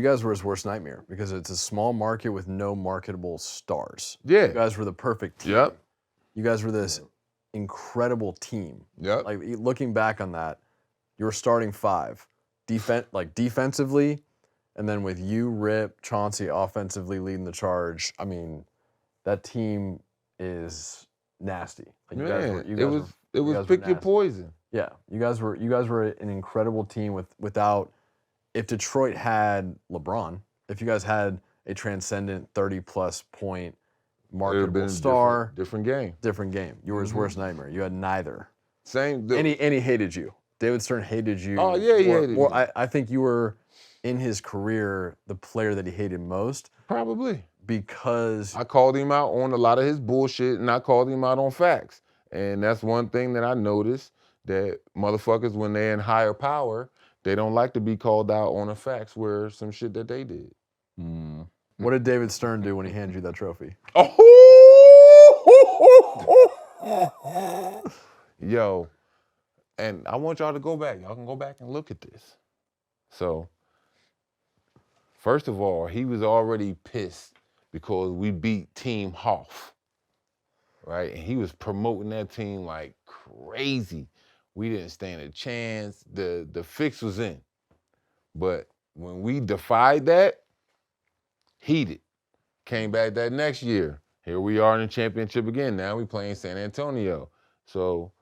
guys were his worst nightmare because it's a small market with no marketable stars. Yeah. You guys were the perfect team. Yep. You guys were this incredible team. Yep. Like looking back on that, you were starting 5, defensively, and then with you, Rip, Chauncey offensively leading the charge. I mean, that team is nasty. Like it was pick your poison. Yeah, you guys were an incredible team without. If Detroit had LeBron, if you guys had a transcendent 30-plus point marketable star, different game. You were his worst nightmare. You had neither. Same. And he hated you. David Stern hated you. Oh yeah, he hated me. I think you were in his career the player that he hated most. Probably. Because I called him out on a lot of his bullshit, and I called him out on facts. And that's one thing that I noticed, that motherfuckers, when they're in higher power, they don't like to be called out on the facts where some shit that they did. Mm. What did David Stern do when he handed you that trophy? Yo, and I want y'all to go back. Y'all can go back and look at this. So, first of all, he was already pissed because we beat Team Hoff, right? And he was promoting that team like crazy. We didn't stand a chance. The fix was in. But when we defied that, heated. Came back that next year. Here we are in the championship again. Now we playing San Antonio. So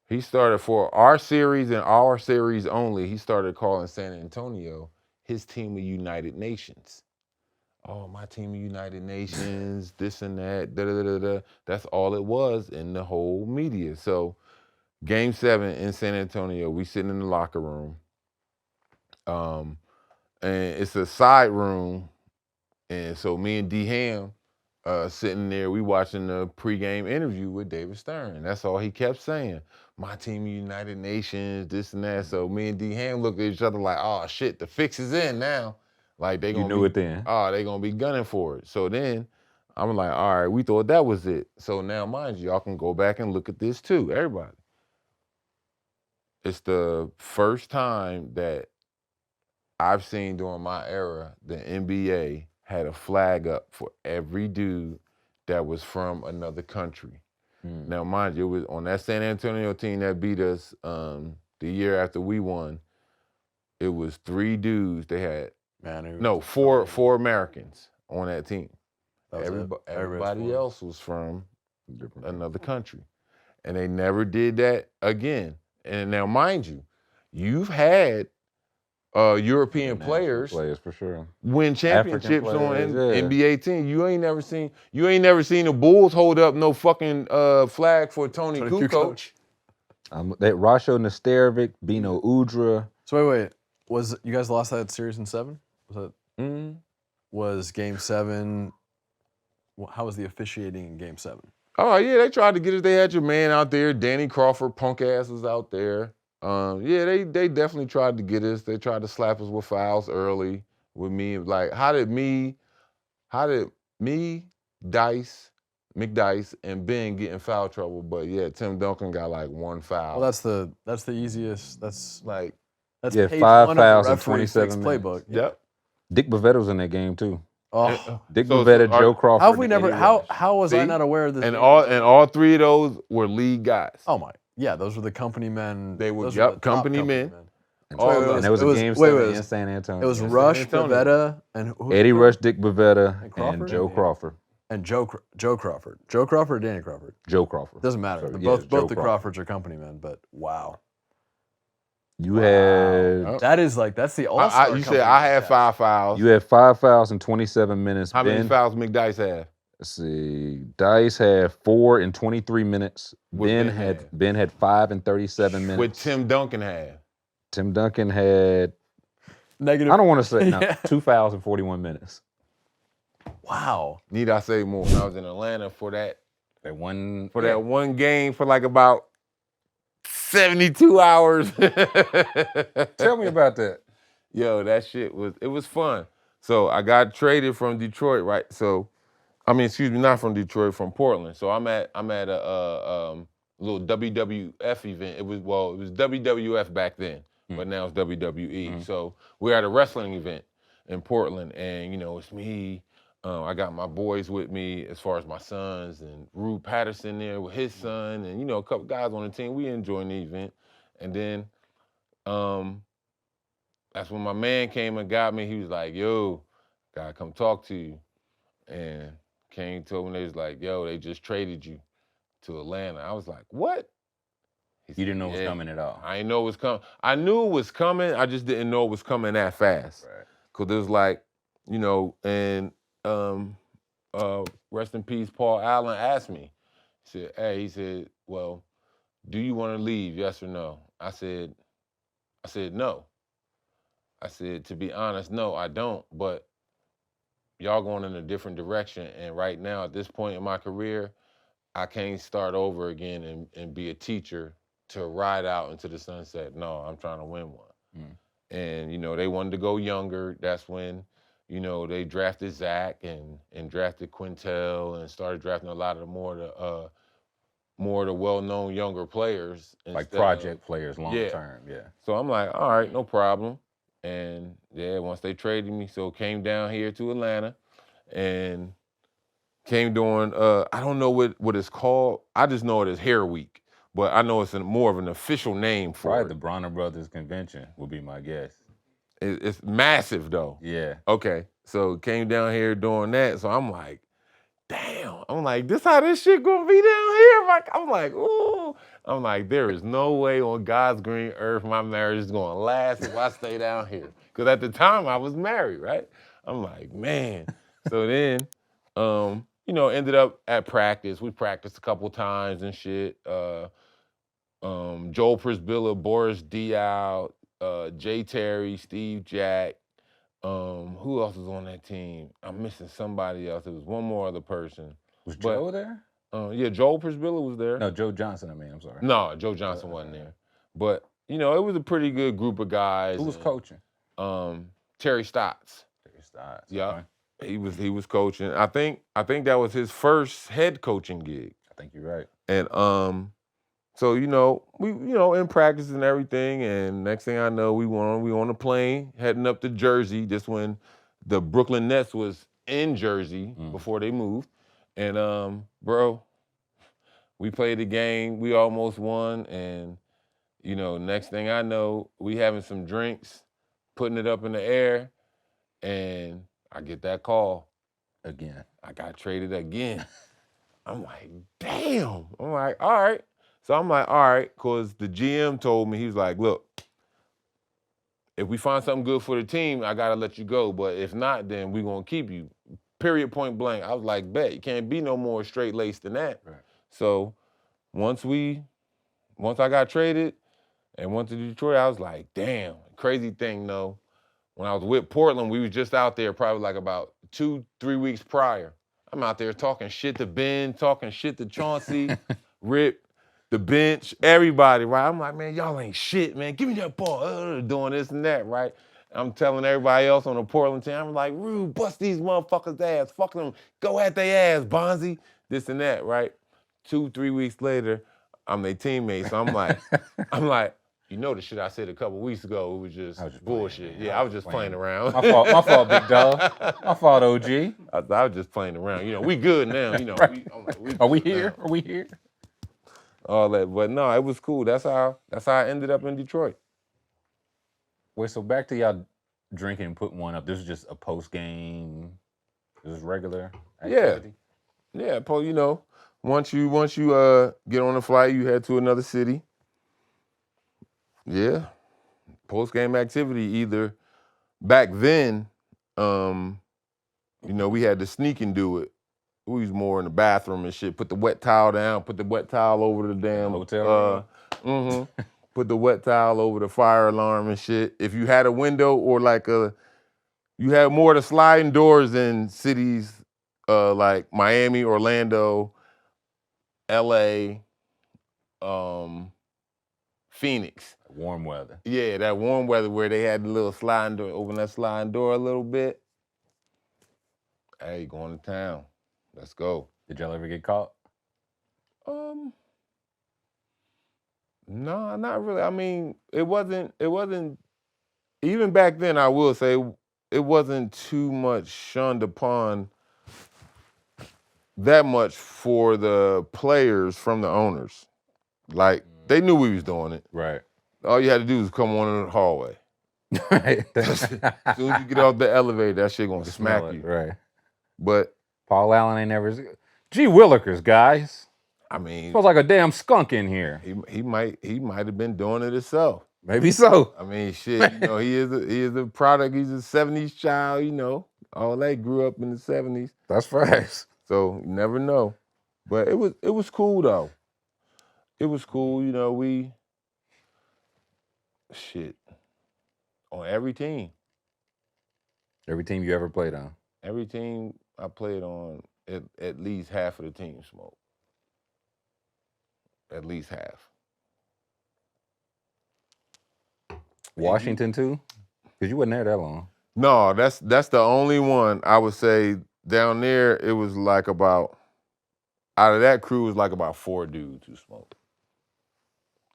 he started for our series and our series only, he started calling San Antonio his team of United Nations. Oh, my team of United Nations, this and that, da-da-da-da. That's all it was in the whole media. So Game 7 in San Antonio, we sitting in the locker room. And it's a side room. And so me and D Ham sitting there, we watching the pregame interview with David Stern. That's all he kept saying. My team, United Nations, this and that. So me and D Ham looked at each other like, oh shit, the fix is in now. Like they gonna it then. Oh, they gonna be gunning for it. So then I'm like, all right, we thought that was it. So now, mind you, y'all can go back and look at this too, everybody. It's the first time that I've seen during my era the NBA had a flag up for every dude that was from another country. Now, mind you, it was on that San Antonio team that beat us the year after we won. It was 3 dudes. They had four Americans on that team. Everybody else was from another country, and they never did that again. And now, mind you, you've had European players for sure win championships on NBA team. You ain't never seen the Bulls hold up no fucking flag for Tony Kukoc. That Rasho Nesterovic, Bino Udra. So wait, was you guys lost that series in 7? Was that? Was Game 7? How was the officiating in Game 7? Oh yeah, they tried to get us. They had your man out there, Danny Crawford, punk ass was out there. They definitely tried to get us. They tried to slap us with fouls early with me. Like, how did me, Dice, McDice, and Ben get in foul trouble? But yeah, Tim Duncan got like 1 foul. Well, that's the easiest. That's like page 5 1 fouls of in 27 minutes. Playbook. Yep. Dick Bavetta was in that game too. Oh, Dick Bavetta, Joe Crawford. How have we never? How was I not aware of this? And all 3 of those were league guys. Oh my. Yeah, those were the company men. They were company men. And there was a game 7 in San Antonio. It was Rush, Bavetta, and Eddie Rush, Dick Bavetta, and Joe Crawford. And Joe Crawford. Joe Crawford or Danny Crawford? Joe Crawford. Doesn't matter. Both the Crawfords are company men, but wow. You had... That's the all-star. You said I had 5 fouls. You had 5 fouls in 27 minutes. How many fouls McDice had? Let's see. Dice had 4 in 23 minutes. Ben had 5 in 37 minutes. What Tim Duncan had? Tim Duncan had negative. I don't want to say 2 fouls in 41 minutes. Wow. Need I say more? I was in Atlanta for that one game for like about 72 hours. Tell me about that. Yo, that shit was fun. So I got traded from Detroit, right? So not from Detroit, from Portland. So I'm at a little WWF event. It was WWF back then, but now it's WWE. So we're at a wrestling event. in Portland, and you know, it's me. I got my boys with me as far as my sons and Rue Patterson there with his son, and you know, a couple guys on the team. We enjoying the event, and then that's when my man came and got me. He was like, "Yo, gotta come talk to you," and Kane told me they was like, "Yo, they just traded you to Atlanta." I was like, "What?" He You didn't know said, it was coming at all. I didn't know it was coming. I knew it was coming. I just didn't know it was coming that fast. Right. Cause it was like, you know, and rest in peace, Paul Allen asked me. He said, "Hey," he said, "Well, do you want to leave? Yes or no?" I said, no. I said, to be honest, no, I don't. But y'all going in a different direction. And right now, at this point in my career, I can't start over again and be a teacher to ride out into the sunset. No, I'm trying to win one. Mm. And, you know, they wanted to go younger. That's when, you know, they drafted Zach and drafted Quintel and started drafting a lot of the more of the well-known younger players. Like project players long term, yeah. So I'm like, all right, no problem. And yeah, once they traded me, so came down here to Atlanta and came during, I don't know what it's called. I just know it as Hair Week, but I know it's more of an official name for Probably it. the Bronner Brothers Convention would be my guess. It's massive though. Yeah. Okay, so came down here doing that. So I'm like, damn. I'm like, this how this shit gonna be down here? I'm like, ooh. I'm like, there is no way on God's green earth my marriage is gonna last if I stay down here. Because at the time I was married, right? I'm like, man. So then, you know, ended up at practice. We practiced a couple times and shit. Joel Prisbilla, Boris Diaw, Jay Terry, Steve Jack. Who else was on that team? I'm missing somebody else. It was one more other person. Was Joe there? Yeah, Joel Prisbilla was there. No, Joe Johnson, I'm sorry. No, Joe Johnson wasn't there. But, you know, it was a pretty good group of guys. Who was coaching? Terry Stotts. Terry Stotts. Yeah. Okay. He was coaching. I think that was his first head coaching gig. I think you're right. And so, you know, we, you know, in practice and everything, and next thing I know, we on a plane heading up to Jersey. This when the Brooklyn Nets was in Jersey before they moved. And bro, we played the game, we almost won, and you know, next thing I know, we having some drinks, putting it up in the air, and I get that call. Again. I got traded again. I'm like, damn. I'm like, all right. So I'm like, all right, because the GM told me, he was like, look, if we find something good for the team, I got to let you go. But if not, then we're going to keep you. Period, point blank. I was like, bet. You can't be no more straight-laced than that. Right. So once I got traded and went to Detroit, I was like, damn. Crazy thing, though. When I was with Portland, we was just out there probably like about 2-3 weeks prior. I'm out there talking shit to Ben, talking shit to Chauncey, Rip, the bench, everybody, right? I'm like, man, y'all ain't shit, man. Give me that ball. Doing this and that, right? I'm telling everybody else on the Portland team, I'm like, Rube, bust these motherfuckers' ass. Fuck them. Go at their ass, Bonzi. This and that, right? 2-3 weeks later, I'm their teammate. So I'm like, you know the shit I said a couple weeks ago, it was just bullshit. Yeah, I was just playing around. My fault, big dog. My fault, OG. I was just playing around. You know, we good now. You know, right. Are we here? Are we here? All that, but no, it was cool. That's how I ended up in Detroit. Wait, so back to y'all drinking and putting one up. This is just a post game. This is regular activity. Yeah. You know, once you get on a flight, you head to another city. Yeah, post game activity. Either back then, you know, we had to sneak and do it. We was more in the bathroom and shit. Put the wet towel down. Put the wet towel over the damn hotel room. Put the wet towel over the fire alarm and shit. If you had a window or you had more of the sliding doors in cities like Miami, Orlando, LA, Phoenix. Warm weather. Yeah, that warm weather where they had the little sliding door, open that sliding door a little bit. Hey, going to town. Let's go. Did y'all ever get caught? No, not really. I mean, it wasn't even back then, I will say, wasn't too much shunned upon that much for the players from the owners. Like, they knew we was doing it. Right. All you had to do was come on in the hallway. Right. As soon as you get off the elevator, that shit gonna Smell smack it, you. Right. But Paul Allen ain't never. Gee Willikers, guys. I mean, Smells like a damn skunk in here. he might have been doing it himself. Maybe so. I mean, shit, you know, he is a product. He's a '70s child, you know. All that grew up in the '70s. That's facts. So you never know. But it was cool though. It was cool, you know. On every team. Every team you ever played on. Every team I played on, at least half of the team smoked. At least half. Washington too? Because you wasn't there that long. No, that's the only one I would say down there. It was like out of that crew, it was like about 4 dudes who smoked.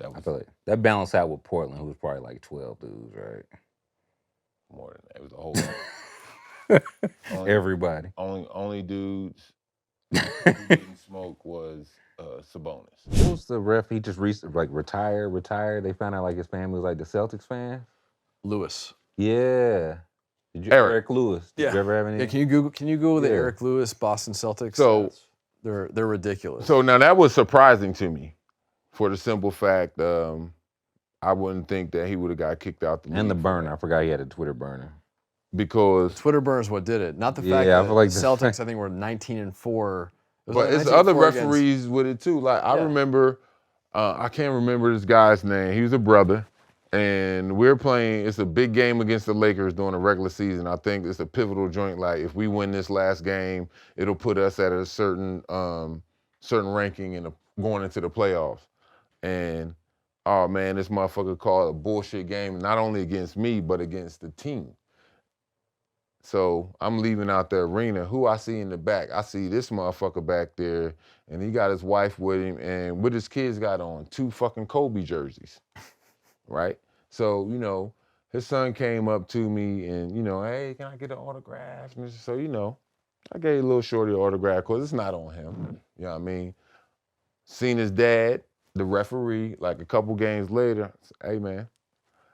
I feel like that balanced out with Portland, who was probably like 12 dudes, right? More than that. It was a whole lot. Everybody. Only dudes who didn't smoke was Sabonis. What was the ref? He just retired. They found out like his family was like the Celtics fans. Lewis. Yeah. Did you Eric Lewis? Did you ever have any? Yeah, can you Google the Eric Lewis Boston Celtics? So stats? They're ridiculous. So now that was surprising to me, for the simple fact I wouldn't think that he would have got kicked out the league. And the burner. I forgot he had a Twitter burner. Because Twitter burner is what did it, not the fact that I feel like the Celtics I think were 19-4. But it's other referees with it too. Like I remember, I can't remember this guy's name. He was a brother, and we're playing. It's a big game against the Lakers during the regular season. I think it's a pivotal joint. Like if we win this last game, it'll put us at a certain ranking in going into the playoffs. And oh man, this motherfucker called a bullshit game, not only against me but against the team. So I'm leaving out the arena. Who I see in the back? I see this motherfucker back there, and he got his wife with him, and what his kids got on? 2 fucking Kobe jerseys, right? So, you know, his son came up to me and, you know, hey, can I get an autograph? So, you know, I gave a little shorty an autograph because it's not on him. You know what I mean? Seen his dad, the referee, like a couple games later. Hey, man.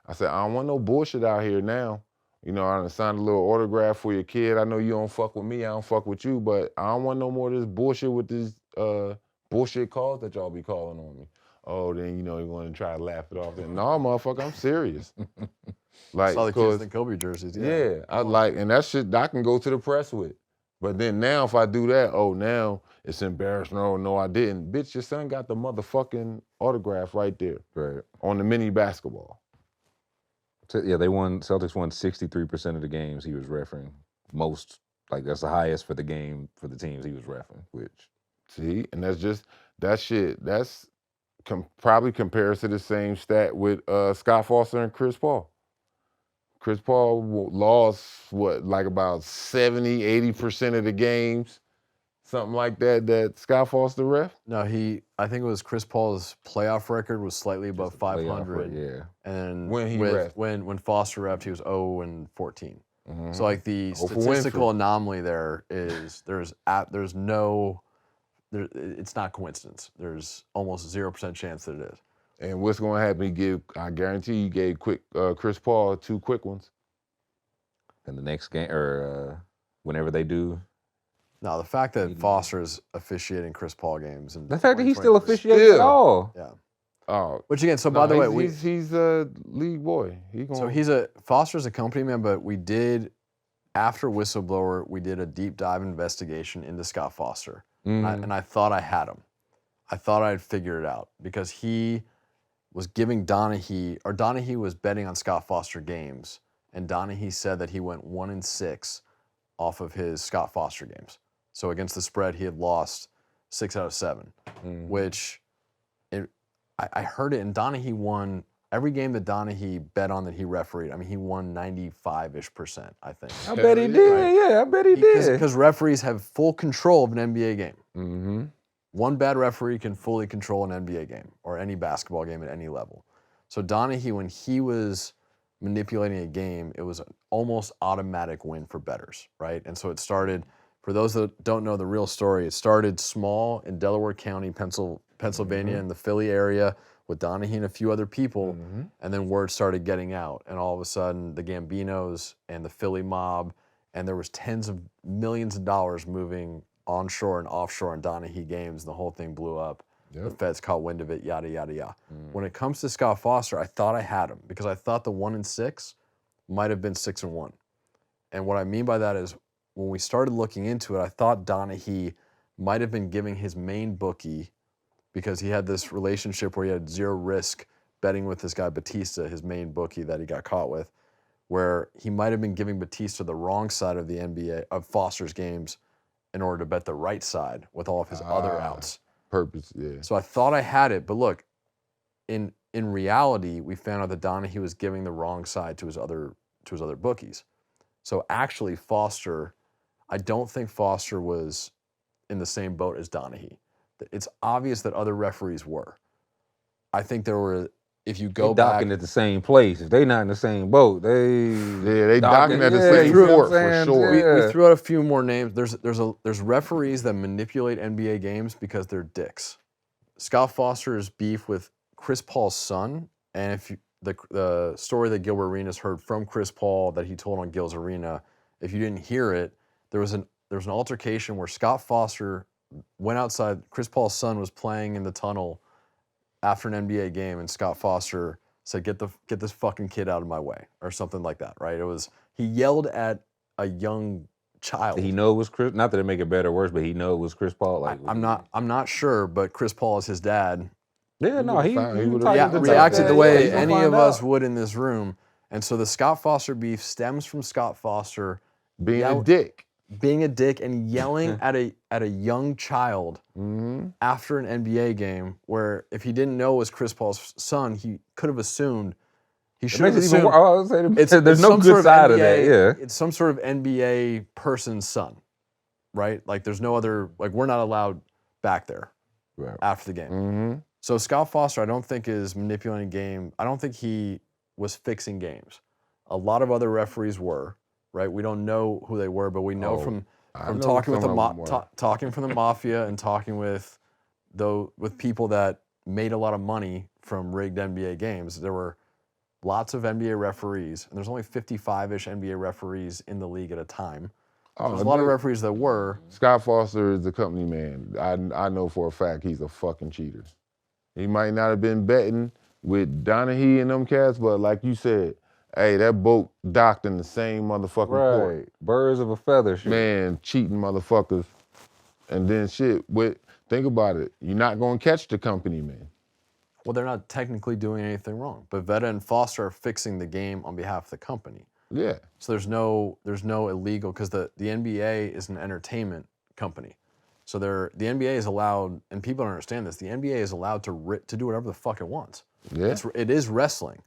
I said, I don't want no bullshit out here now. You know, I done signed a little autograph for your kid. I know you don't fuck with me. I don't fuck with you, but I don't want no more of this bullshit with these bullshit calls that y'all be calling on me. Oh, then, you know, you want to try to laugh it off. Then, no, motherfucker, I'm serious. Like, saw the kids in Kobe jerseys. Yeah, I like, and that shit I can go to the press with. But then now if I do that, oh, now it's embarrassing. Oh, no, I didn't. Bitch, your son got the motherfucking autograph right there. Right. On the mini basketball. Yeah, Celtics won 63% of the games he was refereeing. Most, like that's the highest for the game for the teams he was refereeing, which. See, and that shit, that's probably compares to the same stat with Scott Foster and Chris Paul. Chris Paul lost, like about 70, 80% of the games, something like that Scott Foster ref? No, I think it was Chris Paul's playoff record was slightly above 500. Yeah. And when Foster refed, he was 0-14. Mm-hmm. So like the statistical anomaly there is it's not coincidence. There's almost 0% chance that it is. And what's going to happen? I guarantee you gave Chris Paul 2 quick ones. And the next game, or whenever they do. No, the fact that Foster is officiating Chris Paul games, and the fact that he's still officiating at all. Yeah. Oh. Which again, so by the way, he's a league boy. Foster's a company man, but we did after Whistleblower, we did a deep dive investigation into Scott Foster, and I thought I had him. I thought I'd figure it out because he was giving Donahue was betting on Scott Foster games, and Donahue said that he went 1-6 off of his Scott Foster games. So against the spread, he had lost 6 out of 7, which I heard it, and Donahue won every game that Donahue bet on that he refereed. I mean, he won 95-ish%, I think. I bet he did. Right? Yeah, I bet he did. Because referees have full control of an NBA game. Mm-hmm. One bad referee can fully control an NBA game or any basketball game at any level. So Donahue, when he was manipulating a game, it was an almost automatic win for bettors, right? And so it started, for those that don't know the real story, it started small in Delaware County, Pennsylvania, in the Philly area with Donahue and a few other people, and then word started getting out. And all of a sudden, the Gambinos and the Philly mob, and there was tens of millions of dollars moving onshore and offshore in Donahue games, and the whole thing blew up. The feds caught wind of it, yada, yada, yada. When it comes to Scott Foster, I thought I had him because I thought the 1-6 might have been 6-1. And what I mean by that is when we started looking into it, I thought Donahue might have been giving his main bookie, because he had this relationship where he had zero risk betting with this guy Batista, his main bookie that he got caught with, where he might have been giving Batista the wrong side of the NBA, of Foster's games, in order to bet the right side with all of his other outs. Purpose, yeah. So I thought I had it, but look, in reality, we found out that Donahue was giving the wrong side to his other bookies. So actually, Foster, I don't think Foster was in the same boat as Donahue. It's obvious that other referees were. I think there were. If you go back, docking at the same place. If they not in the same boat, they docking at the same port for sure. We threw out a few more names. There's referees that manipulate NBA games because they're dicks. Scott Foster's beef with Chris Paul's son, and if you, the story that Gilbert Arenas heard from Chris Paul that he told on Gil's Arena, if you didn't hear it, there was an altercation where Scott Foster went outside. Chris Paul's son was playing in the tunnel after an NBA game, and Scott Foster said, "Get this fucking kid out of my way," or something like that, right? He yelled at a young child. He know it was Chris. Not that it make it better or worse, but he know it was Chris Paul. Like I'm not sure, but Chris Paul is his dad. Yeah, no, he reacted the way any of us would in this room, and so the Scott Foster beef stems from Scott Foster being a dick and yelling at a young child after an NBA game, where if he didn't know it was Chris Paul's son, he could have assumed. He should have assumed. There's no good side of that. Yeah, it's some sort of NBA person's son, right? Like there's no other. Like we're not allowed back there after the game. So Scott Foster, I don't think is manipulating game. I don't think he was fixing games. A lot of other referees were. Right, we don't know who they were, but we know from talking with talking from the mafia and talking with people that made a lot of money from rigged NBA games. There were lots of NBA referees, and there's only 55-ish NBA referees in the league at a time. So there's a lot of referees that were. Scott Foster is the company man. I know for a fact he's a fucking cheater. He might not have been betting with Donahue and them cats, but like you said, hey, that boat docked in the same motherfucking port. Birds of a feather, shit. Man, cheating motherfuckers. And then think about it. You're not going to catch the company, man. Well, they're not technically doing anything wrong. But Vetta and Foster are fixing the game on behalf of the company. Yeah. So there's no illegal, because the NBA is an entertainment company. So the NBA is allowed, and people don't understand this, the NBA is allowed to do whatever the fuck it wants. Yeah. It is wrestling.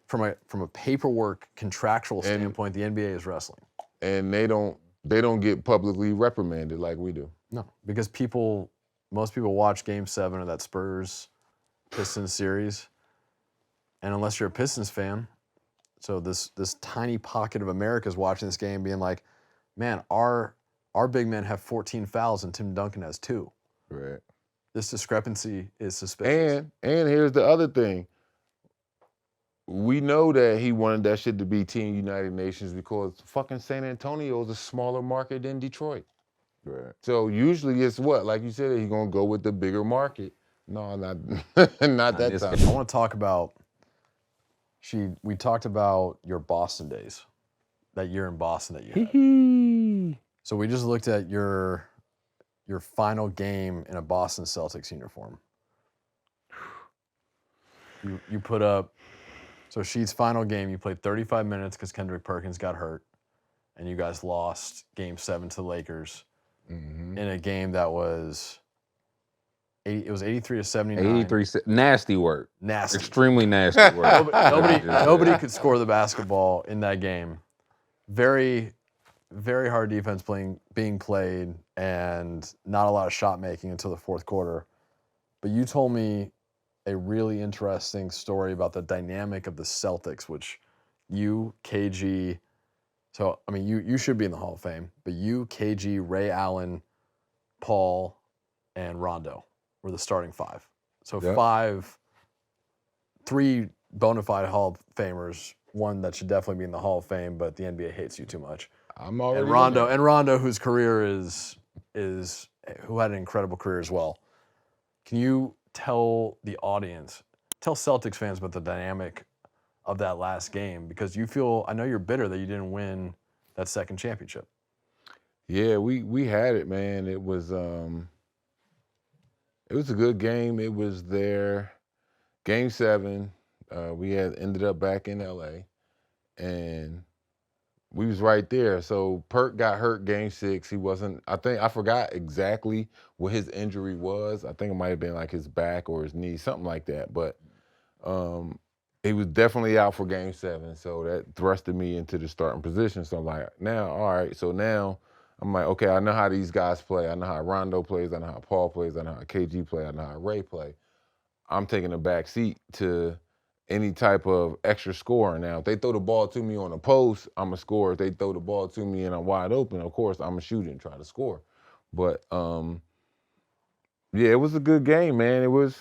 From a paperwork contractual standpoint, the NBA is wrestling, and they don't get publicly reprimanded like we do. No, because most people watch Game 7 of that Spurs Pistons series, and unless you're a Pistons fan, so this tiny pocket of America is watching this game, being like, man, our big men have 14 fouls and Tim Duncan has 2. Right. This discrepancy is suspicious. And here's the other thing. We know that he wanted that shit to be Team United Nations because fucking San Antonio is a smaller market than Detroit. Right. So usually it's what? Like you said, he's going to go with the bigger market. No, not that time. I want to talk about, we talked about your Boston days, that year in Boston that you had. So we just looked at your final game in a Boston Celtics uniform. You put up, so Sheet's final game, you played 35 minutes because Kendrick Perkins got hurt, and you guys lost Game 7 to the Lakers in a game that was, it was 83-79. 83, nasty work. Nasty. Extremely nasty work. Nobody could score the basketball in that game. Very, very hard defense being played, and not a lot of shot making until the fourth quarter. But you told me a really interesting story about the dynamic of the Celtics, which you, KG. So I mean, you should be in the Hall of Fame, but you, KG, Ray Allen, Paul, and Rondo were the starting five. So Yep. three bona fide Hall of Famers, one that should definitely be in the Hall of Fame, but the NBA hates you too much. I'm already And in there. Rondo, whose career is who had an incredible career as well. Can you tell the audience, tell Celtics fans about the dynamic of that last game? Because I know you're bitter that you didn't win that second championship. Yeah, we had it, man. It was a good game. It was their game 7. We had ended up back in LA, and we was right there. So Perk got hurt game 6. He wasn't. I forgot exactly what his injury was. I think it might have been like his back or his knee, something like that. But he was definitely out for game 7. So that thrusted me into the starting position. So I'm like, now, all right. So now I'm like, okay, I know how these guys play. I know how Rondo plays. I know how Paul plays. I know how KG play. I know how Ray play. I'm taking a back seat to any type of extra scoring. Now, if they throw the ball to me on a post, I'm a scorer. If they throw the ball to me and I'm wide open, of course, I'm a shooter and try to score. But yeah, it was a good game, man. I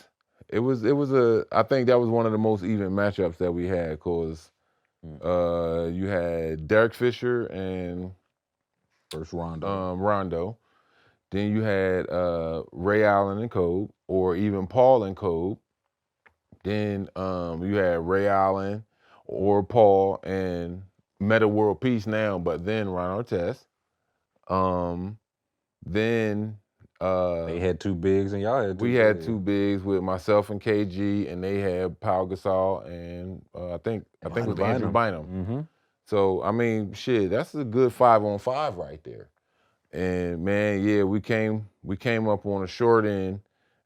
think that was one of the most even matchups that we had, because you had Derek Fisher and First Rondo. Rondo. Then you had Ray Allen and Kobe, or even Paul and Kobe. Then you had Ray Allen or Paul and Meta World Peace now, but then Ron Artest. Then They had 2 bigs and y'all had 2. we had 2 bigs with myself and KG, and they had Pau Gasol and I think it was Andrew Bynum. Mm-hmm. So I mean, shit, that's a good 5-on-5 right there. And man, yeah, we came up on a short end,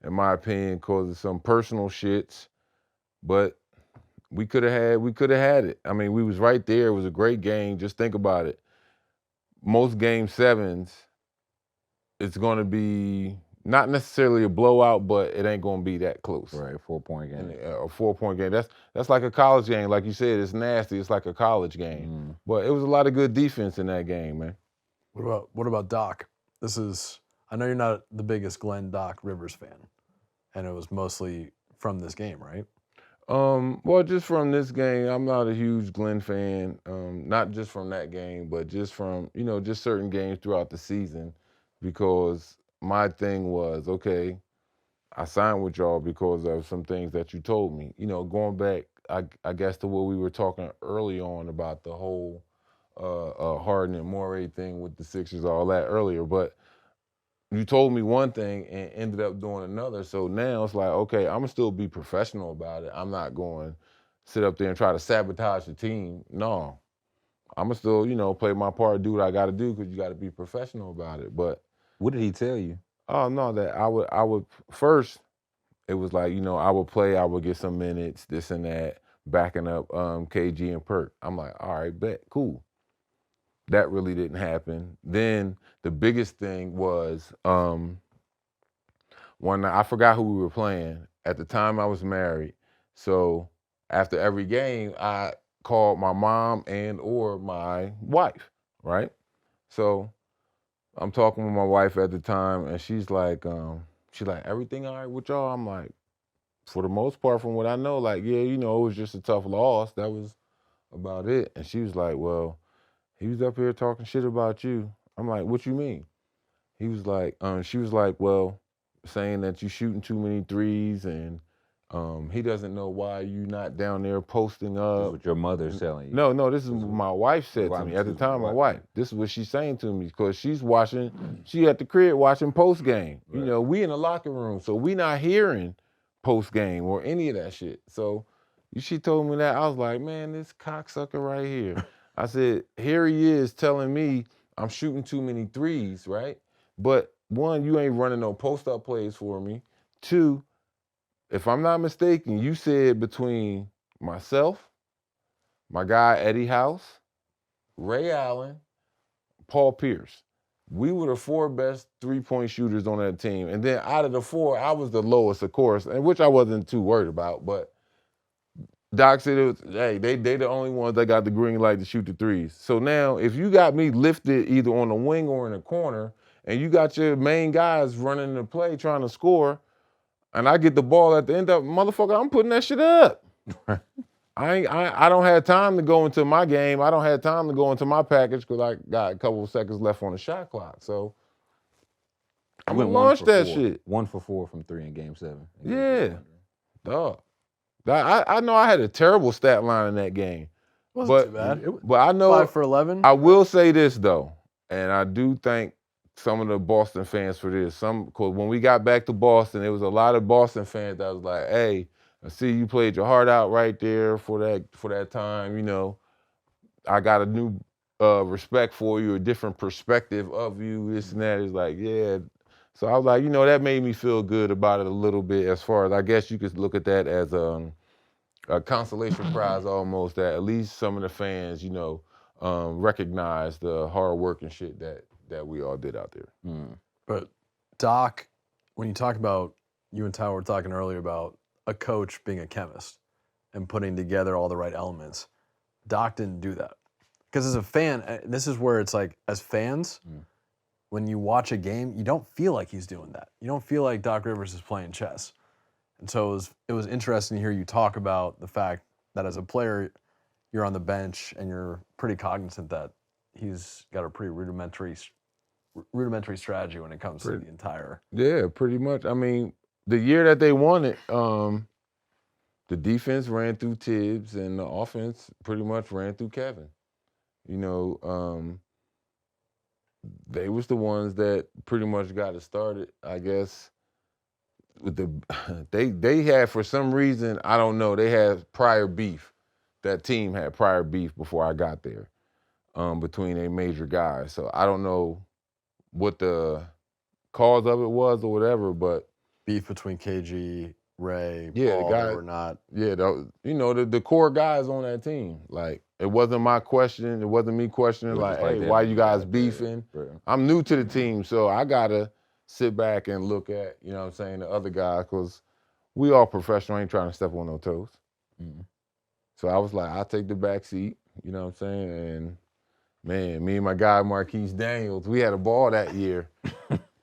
in my opinion, because of some personal shits. But we could have had it. I mean, we was right there. It was a great game. Just think about it. Most game 7s, it's going to be not necessarily a blowout, but it ain't going to be that close. Right, 4-point game. A 4-point game. That's like a college game. Like you said, it's nasty. It's like a college game. But it was a lot of good defense in that game, man. What about Doc? I know you're not the biggest Glenn Doc Rivers fan, and it was mostly from this game, right? Well, just from this game, I'm not a huge Glenn fan. Not just from that game, but just from, just certain games throughout the season, because my thing was, okay, I signed with y'all because of some things that you told me. Going back, I guess, to what we were talking early on about the whole Harden and Morey thing with the Sixers, all that earlier. But you told me one thing and ended up doing another. So now it's like, okay, I'm going to still be professional about it. I'm not going to sit up there and try to sabotage the team. No. I'm going to still, play my part, do what I got to do, because you got to be professional about it. But what did he tell you? Oh, no, that I would first, it was like, I would play, I would get some minutes, this and that, backing up KG and Perk. I'm like, all right, bet, cool. That really didn't happen. Then the biggest thing was one night, I forgot who we were playing. At the time, I was married. So after every game, I called my mom and or my wife, right? So I'm talking with my wife at the time, and she's like, everything all right with y'all? I'm like, for the most part, from what I know, like, yeah, it was just a tough loss. That was about it. And she was like, well, he was up here talking shit about you. I'm like, what you mean? He was like, she was like, well, saying that you shooting too many threes, and he doesn't know why you not down there posting up. This is what your mother's telling you. No, this is what my wife said to me at the time. My wife. This is what she's saying to me, because she's she at the crib watching post game. Right. We in the locker room, so we not hearing post game or any of that shit. So she told me that. I was like, man, this cocksucker right here. I said, here he is telling me I'm shooting too many threes, right? But one, you ain't running no post-up plays for me. Two, if I'm not mistaken, you said between myself, my guy Eddie House, Ray Allen, Paul Pierce, we were the 4 best three-point shooters on that team. And then out of the 4, I was the lowest, of course, and which I wasn't too worried about. But Doc said, hey, they the only ones that got the green light to shoot the threes. So now, if you got me lifted either on the wing or in the corner, and you got your main guys running the play trying to score, and I get the ball at the end of motherfucker, I'm putting that shit up. I don't have time to go into my game. I don't have time to go into my package because I got a couple of seconds left on the shot clock. So I'm gonna launch that shit. 1 for 4 from 3 in Game 7. Yeah, dog. I know I had a terrible stat line in that game. Wasn't too bad. But I know 5 for 11. I will say this though, and I do thank some of the Boston fans for this. Because when we got back to Boston, there was a lot of Boston fans that was like, "Hey, I see you played your heart out right there for that time. You know, I got a new respect for you, a different perspective of you. This and that." Is like, yeah. So I was like, that made me feel good about it a little bit. As far as I guess you could look at that as a consolation prize almost. That at least some of the fans, recognize the hard work and shit that we all did out there. Mm. But Doc, when you talk about, you and Tyler were talking earlier about a coach being a chemist and putting together all the right elements. Doc didn't do that. Because as a fan, this is where it's like, as fans, when you watch a game, you don't feel like he's doing that. You don't feel like Doc Rivers is playing chess. And so it was interesting to hear you talk about the fact that as a player, you're on the bench and you're pretty cognizant that he's got a pretty rudimentary strategy when it comes to the entire. Yeah, pretty much. I mean, the year that they won it, the defense ran through Tibbs and the offense pretty much ran through Kevin. They was the ones that pretty much got it started, I guess. With they had, for some reason, I don't know, they had prior beef. That team had prior beef before I got there, between a major guys. So I don't know what the cause of it was or whatever, but Beef between KG, Ray, yeah, Paul, the guy, or not. Yeah, the core guys on that team. Like, it wasn't my question. It wasn't me questioning, like, hey, why you guys beefing? Right. I'm new to the team, so I got to sit back and look at, the other guys, because we all professional, ain't trying to step on no toes. Mm. So I was like, I'll take the back seat, and man, me and my guy, Marquise Daniels, we had a ball that year.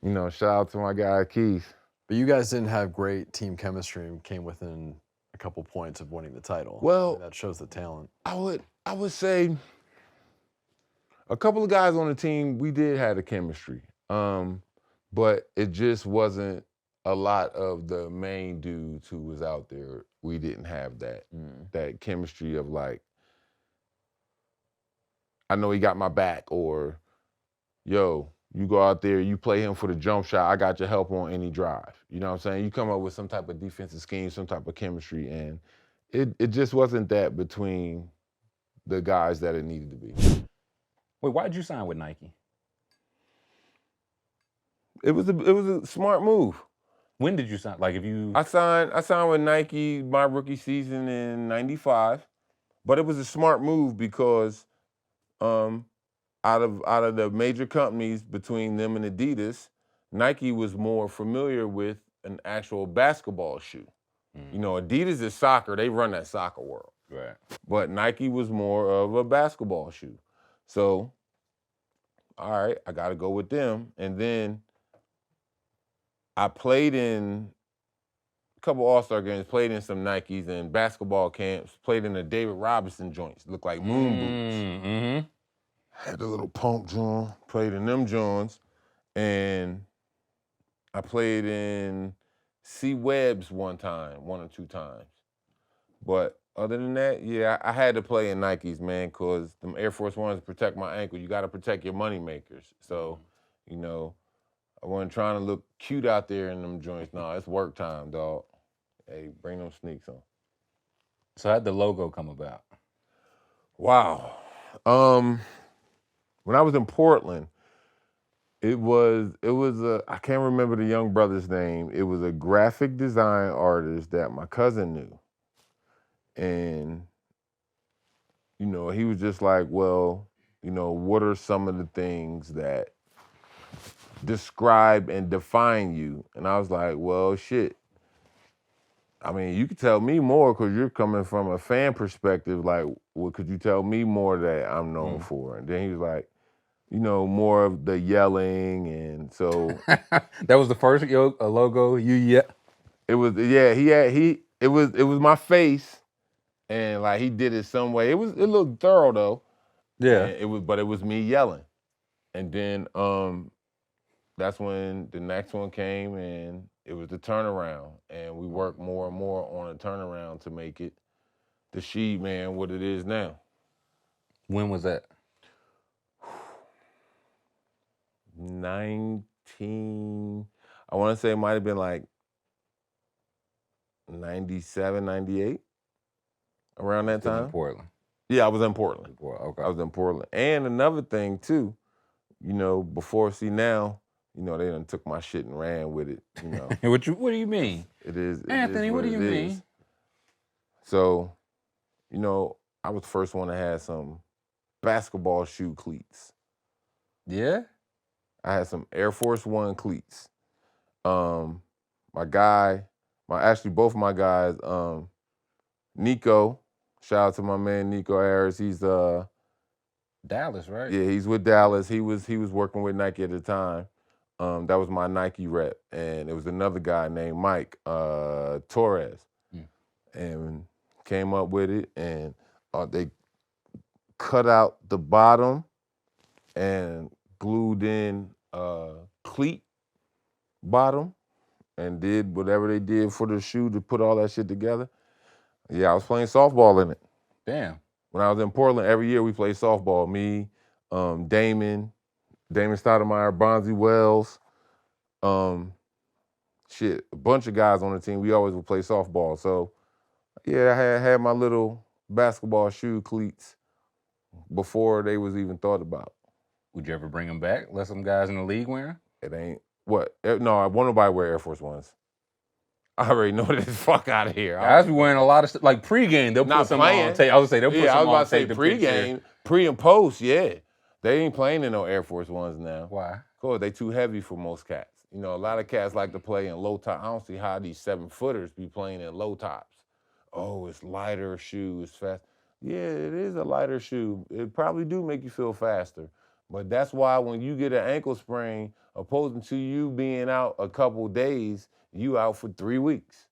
Shout out to my guy, Keith. But you guys didn't have great team chemistry and came within a couple points of winning the title. Well, that shows the talent. I would say a couple of guys on the team, we did have the chemistry. But it just wasn't a lot of the main dudes who was out there. We didn't have that chemistry of, like, I know he got my back, or, yo, you go out there, you play him for the jump shot, I got your help on any drive. You know what I'm saying? You come up with some type of defensive scheme, some type of chemistry, and it just wasn't that between the guys that it needed to be. Wait, why did you sign with Nike? It was a smart move. When did you sign? Like, if you... I signed with Nike my rookie season in '95, but it was a smart move because out of the major companies between them and Adidas, Nike was more familiar with an actual basketball shoe. Adidas is soccer, they run that soccer world. Right. But Nike was more of a basketball shoe. So, all right, I got to go with them. And then I played in a couple All-Star games, played in some Nikes and basketball camps, played in the David Robinson joints, looked like moon boots. Mm-hmm. Had the little pump joint, played in them joints, and I played in C. Webb's one or two times. But other than that, yeah, I had to play in Nikes, man, because them Air Force Ones protect my ankle. You got to protect your money makers. So, I wasn't trying to look cute out there in them joints. No, it's work time, dog. Hey, bring them sneaks on. So how'd the logo come about? Wow. When I was in Portland, it was I can't remember the young brother's name. It was a graphic design artist that my cousin knew. And, he was just like, well, what are some of the things that describe and define you? And I was like, well, shit. I mean, you could tell me more because you're coming from a fan perspective. Like, what could you tell me more that I'm known for? And then he was like, more of the yelling, and so That was the first logo. it was. Yeah, it was my face, and like he did it some way. It looked thorough though. Yeah. And it was me yelling, and then that's when the next one came, and it was the turnaround, and we worked more and more on a turnaround to make it the Sheed Man what it is now. When was that? 19, I want to say it might have been like 97, 98, around that Still time. in Portland. Yeah, I was in Portland. Okay. I was in Portland. And another thing too, before now, they done took my shit and ran with it. What do you mean? It is Anthony, what do you mean? Is. So, I was the first one to have some basketball shoe cleats. Yeah? I had some Air Force One cleats. Both my guys, Nico, shout out to my man Nico Harris. He's Dallas, right? Yeah, he's with Dallas. He was working with Nike at the time. That was my Nike rep. And it was another guy named Mike Torres. And came up with it, and they cut out the bottom and glued in cleat bottom and did whatever they did for the shoe to put all that shit together. Yeah, I was playing softball in it. Damn. When I was in Portland, every year we played softball. Me, Damon Stoudemire, Bonzi Wells, a bunch of guys on the team. We always would play softball. So, yeah, I had my little basketball shoe cleats before they was even thought about. Would you ever bring them back? Let some guys in the league wear them? It ain't what? No, I want nobody wear Air Force Ones. I already know this. Fuck out of here. Guys be wearing a lot of stuff. Like pregame, they'll put some on tape. I was gonna say they'll put some on tape. I was about to say pregame, pre and post. Yeah, they ain't playing in no Air Force Ones now. Why? Cause they too heavy for most cats. A lot of cats like to play in low top. I don't see how these 7-footers be playing in low tops. Oh, it's lighter shoe, it's fast. Yeah, it is a lighter shoe. It probably do make you feel faster. But that's why when you get an ankle sprain, opposing to you being out a couple days, you out for 3 weeks.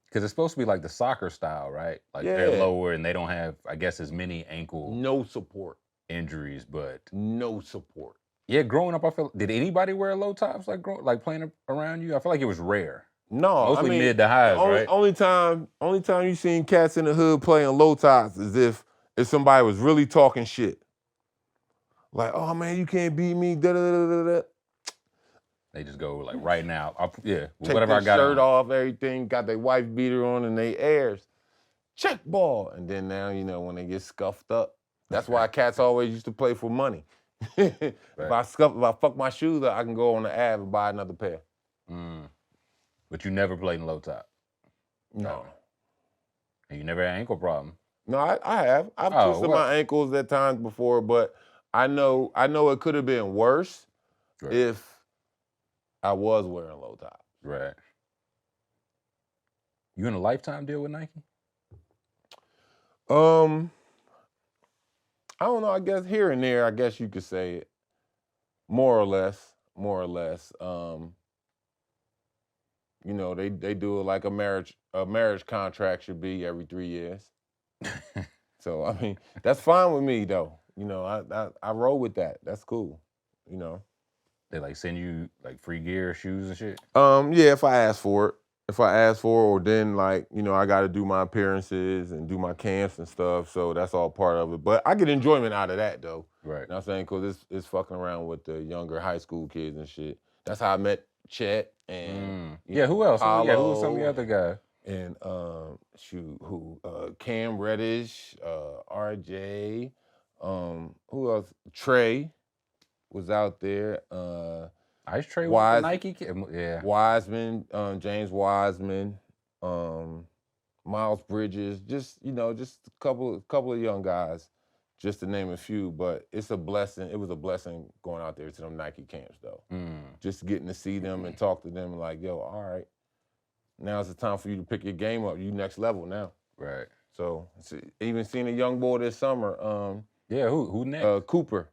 Because it's supposed to be like the soccer style, right? Like they're lower and they don't have, I guess, as many ankle support injuries, but no support. Yeah, growing up, I feel. Did anybody wear low tops like playing around you? I feel like it was rare. No, mostly mid to highs, right? Only time you seen cats in the hood playing low tops is if somebody was really talking shit. Like, oh man, you can't beat me. Da da da da da. They just go like right now. Take whatever I got shirt on. off, everything. Got their wife beater on and they airs. Check ball, and then now when they get scuffed up. That's why cats always used to play for money. Right. If I fuck my shoes up, I can go on the Ave and buy another pair. But you never played in low top? No. And you never had ankle problem? No, I have. I've twisted my ankles at times before, but I know it could have been worse if I was wearing low tops. Right. You in a lifetime deal with Nike? I don't know. I guess here and there, I guess you could say it. More or less. They do it like a marriage contract should be every 3 years. So I mean, that's fine with me though. I roll with that. That's cool. They like send you like free gear, shoes and shit? Yeah, if I ask for it. Or then like, I got to do my appearances and do my camps and stuff. So that's all part of it. But I get enjoyment out of that though. Right. You know what I'm saying? Because it's fucking around with the younger high school kids and shit. That's how I met Chet and who else? Paulo, who was some of the other guys? And Cam Reddish, RJ, who else? Trey was out there. Ice Trey was Nike kid. Yeah. Wiseman, James Wiseman, Miles Bridges, just a couple of young guys, just to name a few. But it's a blessing. It was a blessing going out there to them Nike camps though. Just getting to see them and talk to them and like, yo, all right, Now it's the time for you to pick your game up. You next level now. Right. So even seeing a young boy this summer. Yeah. Who next? Cooper,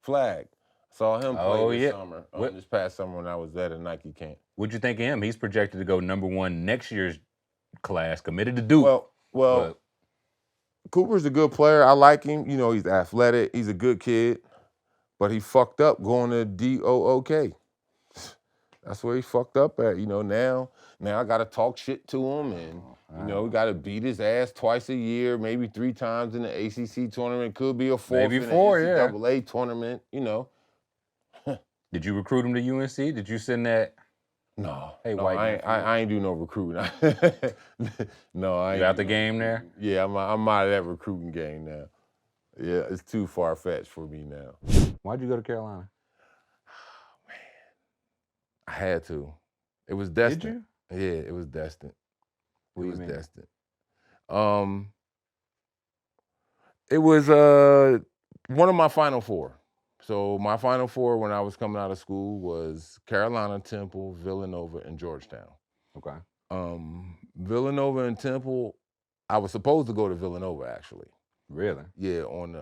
Flag. Saw him play this summer. This past summer when I was at a Nike camp. What'd you think of him? He's projected to go #1 next year's class. Committed to Duke. Well. Cooper's a good player. I like him. You know, he's athletic. He's a good kid. But he fucked up going to DOOK. That's where he fucked up at. You know, now I got to talk shit to him, and we got to beat his ass twice a year, maybe 3 times in the ACC tournament. Could be a 4th maybe in 4, the NCAA tournament. You know. Did you recruit him to UNC? Did you send that? No. Hey, no, white. I ain't do no recruiting. No, I ain't. You out the game there? Yeah, I'm out of that recruiting game now. Yeah, it's too far-fetched for me now. Why'd you go to Carolina? Oh, man. I had to. It was destined. Did you? Yeah, it was destined. What do you was mean? Destined. It was one of my Final Four. So my Final Four when I was coming out of school was Carolina, Temple, Villanova, and Georgetown. Okay. Villanova and Temple, I was supposed to go to Villanova actually. Really? Yeah, on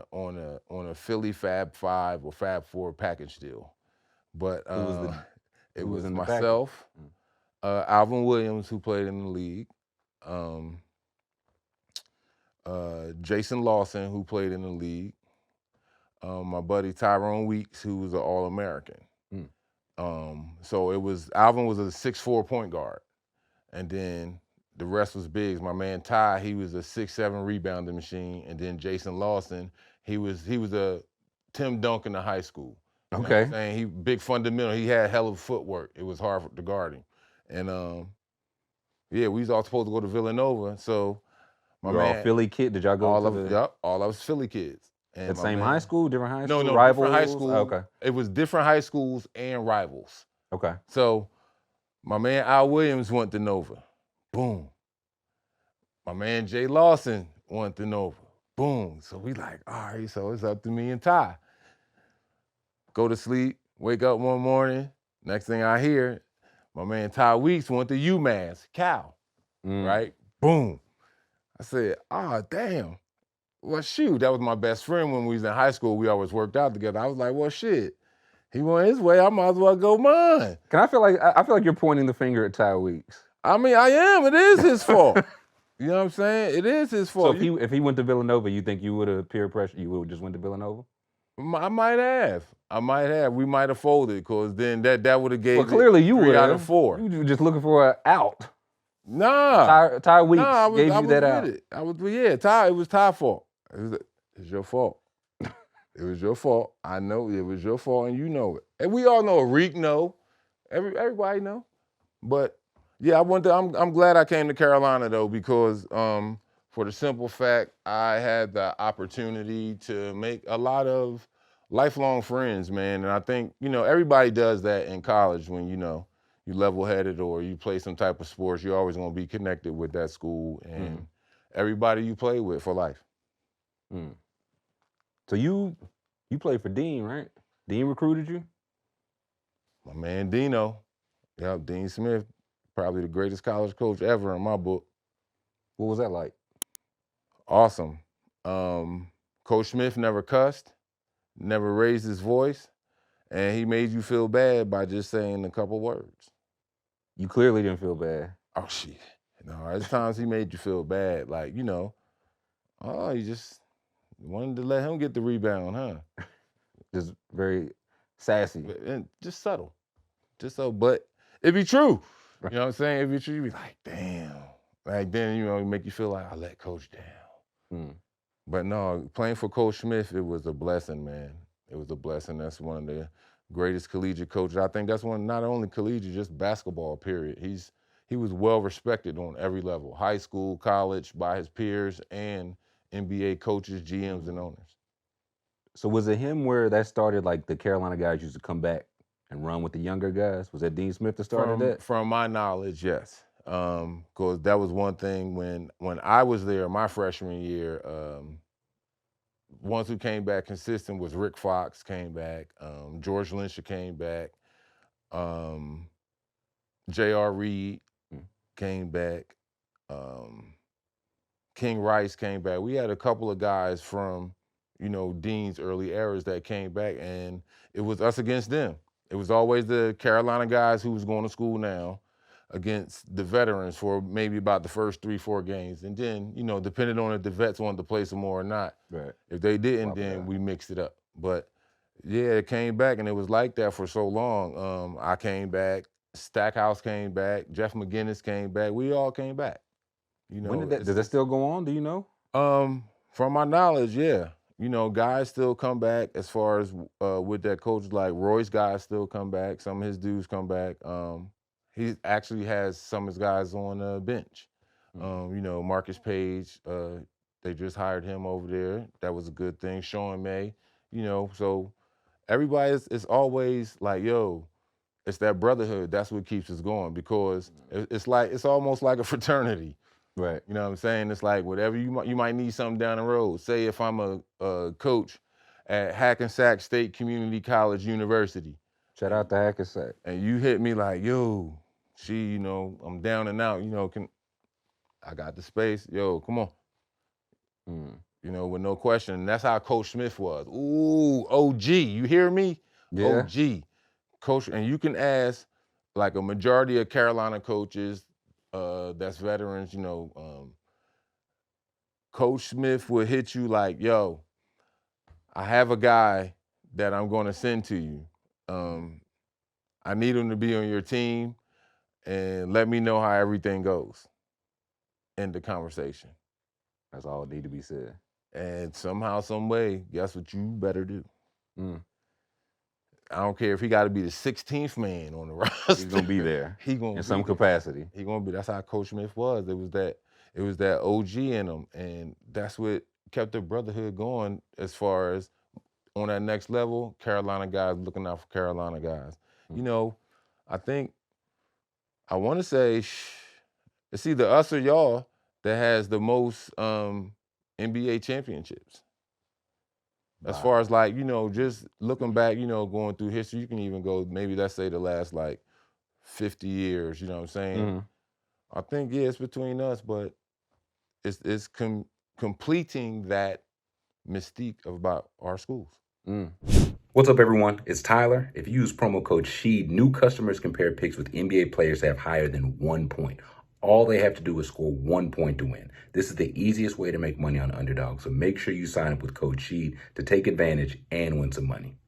a Philly Fab 5 or Fab 4 package deal. But it was myself, Alvin Williams, who played in the league, Jason Lawson, who played in the league, my buddy Tyrone Weeks, who was an All-American. So Alvin was a 6'4" point guard. And then the rest was bigs. My man Ty, he was a 6'7" rebounding machine. And then Jason Lawson, he was a Tim Duncan of high school. You know what I'm saying? He big fundamental. He had hell of footwork. It was hard to guard him. And we was all supposed to go to Villanova. So my man, all Philly kid. Did y'all go all of us Philly kids. And at same high school, different high school? No, rivals? Different high schools. Oh, okay. It was different high schools and rivals. Okay. So my man Al Williams went to Nova. Boom. My man Jay Lawson went to Nova. Boom. So we like, all right, so it's up to me and Ty. Go to sleep, wake up one morning, next thing I hear, my man Ty Weeks went to UMass, Cal, right? Boom. I said, damn. Well, shoot, that was my best friend when we was in high school. We always worked out together. I was like, well, shit. He went his way, I might as well go mine. I feel like you're pointing the finger at Ty Weeks. I mean, I am. It is his fault. You know what I'm saying? It is his fault. So if he went to Villanova, you think you would have peer pressure? You would have just went to Villanova? I might have. We might have folded because then that would have gave. Well, clearly you would 3 out of 4. You were just looking for an out. Nah. Ty Weeks gave you that out. Ty. It was Ty's fault. It's your fault. It was your fault. I know it was your fault, and you know it. And we all know. Reek know. Everybody know. But yeah, I'm glad I came to Carolina though because for the simple fact I had the opportunity to make a lot of lifelong friends, man. And I think everybody does that in college when you level-headed or you play some type of sports. You're always gonna be connected with that school and everybody you play with for life. So you played for Dean, right? Dean recruited you? My man Dino. Yep, Dean Smith, probably the greatest college coach ever in my book. What was that like? Awesome. Coach Smith never cussed, never raised his voice, and he made you feel bad by just saying a couple words. You clearly didn't feel bad. Oh, shit. No, there's times he made you feel bad. Like, you just wanted to let him get the rebound, huh? Just very sassy. And just subtle. But it'd be true. Right. You know what I'm saying? It'd be true. You'd be like, damn. Like, then, it make you feel like I let Coach down. But no, playing for Coach Smith, it was a blessing, man. It was a blessing. That's one of the greatest collegiate coaches. I think that's one, not only collegiate, just basketball, period. He was well respected on every level, high school, college, by his peers, and NBA coaches, GMs, and owners. So was it him where that started, like the Carolina guys used to come back and run with the younger guys? Was that Dean Smith that started that? From my knowledge, yes. Because that was one thing when I was there my freshman year, ones who came back consistent was Rick Fox came back, George Lynch came back, J.R. Reed, came back. King Rice came back. We had a couple of guys from, Dean's early eras that came back, and it was us against them. It was always the Carolina guys who was going to school now against the veterans for maybe about the first 3-4 games. And then, depending on if the vets wanted to play some more or not. Right. If they didn't, Swap it then out. we mixed it up. But yeah, it came back, and it was like that for so long. I came back, Stackhouse came back, Jeff McGinnis came back. We all came back. When did that still go on? Do you know? From my knowledge, yeah. Guys still come back as far as with that coach, like Roy's guys still come back. Some of his dudes come back. He actually has some of his guys on the bench. Marcus Page, they just hired him over there. That was a good thing. Sean May, so everybody is always like, yo, it's that brotherhood. That's what keeps us going, because it's almost like a fraternity. Right. You know what I'm saying? It's like whatever you might need something down the road. Say if I'm a coach at Hackensack State Community College University. Shout out to Hackensack. And you hit me like, yo, I'm down and out. I got the space. Yo, come on. With no question. And that's how Coach Smith was. Ooh, OG. You hear me? Yeah. OG. Coach, and you can ask like a majority of Carolina coaches that's veterans, Coach Smith will hit you like, yo, I have a guy that I'm going to send to you. I need him to be on your team, and let me know how everything goes. End the conversation. That's all that need to be said. And somehow, some way, guess what you better do? I don't care if he got to be the 16th man on the roster. He's gonna be there. He gonna in be some there. capacity. He gonna be. That's how Coach Smith was. It was that OG in him, and that's what kept the brotherhood going. As far as on that next level, Carolina guys looking out for Carolina guys. I want to say it's either us or y'all that has the most NBA championships. As far as like, just looking back, going through history, you can even go maybe let's say the last like 50 years, you know what I'm saying? I think, yeah, it's between us, but it's completing that mystique about our schools. What's up, everyone? It's Tyler. If you use promo code SHEED, new customers compare picks with NBA players that have higher than 1 point. All they have to do is score 1 point to win. This is the easiest way to make money on Underdog, so make sure you sign up with code SHEED to take advantage and win some money.